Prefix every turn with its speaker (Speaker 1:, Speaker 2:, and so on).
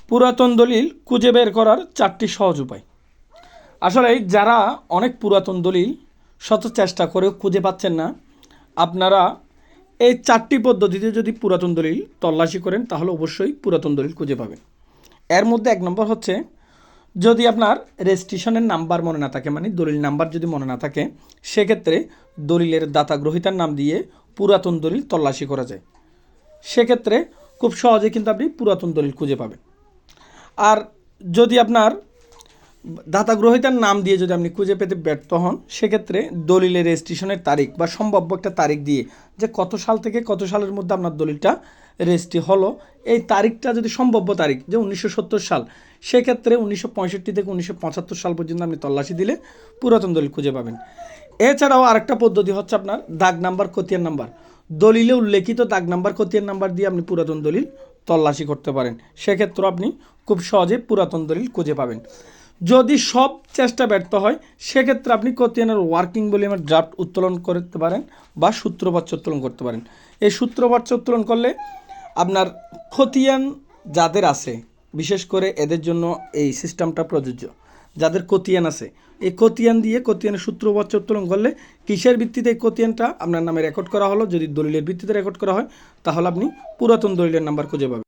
Speaker 1: পুরাতন দলিল খুঁজে বের করার 4টি সহজ উপায়। আসলে যারা অনেক পুরাতন দলিল শত চেষ্টা করেও খুঁজে পাচ্ছেন না, আপনারা এই 4টি পদ্ধতিতে যদি পুরাতন দলিল তল্লাশি করেন তাহলে অবশ্যই পুরাতন দলিল খুঁজে পাবেন। এর মধ্যে 1 নম্বর হচ্ছে, যদি আপনার রেজিস্ট্রেশনের নাম্বার মনে না থাকে, মানে দলিল নাম্বার যদি মনে না থাকে, সেক্ষেত্রে দলিলের দাতা গ্রহীতার নাম দিয়ে পুরাতন দলিল তল্লাশি করা যায়। সেক্ষেত্রে খুব সহজে কিন্তু আপনি পুরাতন দলিল খুঁজে পাবেন। আর যদি আপনার দাতা গ্রহীতার নাম দিয়ে যদি আপনি খুঁজে পেতে ব্যর্থ হন, সেক্ষেত্রে দলিলের রেজিস্ট্রেশনের তারিখ বা সম্ভাব্য একটা তারিখ দিয়ে যে কত সাল থেকে কত সালের মধ্যে আপনার দলিলটা রেজিস্ট্রি হলো, এই তারিখটা যদি সম্ভাব্য তারিখ যে 1970 সাল, সেক্ষেত্রে 1965 থেকে 1975 সাল পর্যন্ত আপনি তল্লাশি দিলে পুরাতন দলিল খুঁজে পাবেন। এছাড়াও আরেকটা পদ্ধতি হচ্ছে আপনার দাগ নাম্বার, খতিয়ান নাম্বার। দলিলে উল্লেখিত দাগ নাম্বার, খতিয়ান নাম্বার দিয়ে আপনি পুরাতন দলিল তল্লাশি করতে পারেন। সেক্ষেত্রে আপনি খুব সহজে পুরাতন দলিল খুঁজে পাবেন। যদি সব চেষ্টা ব্যর্থ হয়, সেক্ষেত্রে আপনি খতিয়ানের ওয়ার্কিং ভলিউমের ড্রাফট উত্তোলন করতে পারেন বা সূত্রবাচ্য উত্তোলন করতে পারেন। এই সূত্রবাচ্য উত্তোলন করলে আপনার খতিয়ান যাদের আছে, বিশেষ করে এদের জন্য এই সিস্টেমটা প্রযোজ্য। যাদের খতিয়ান আছে, এই খতিয়ান দিয়ে খতিয়ানের সূত্রবাচ্য উত্তোলন করলে কিসের ভিত্তিতে এই খতিয়ানটা আপনার নামে রেকর্ড করা হলো, যদি দলিলের ভিত্তিতে রেকর্ড করা হয়, তাহলে আপনি পুরাতন দলিলের নাম্বার খুঁজে পাবেন।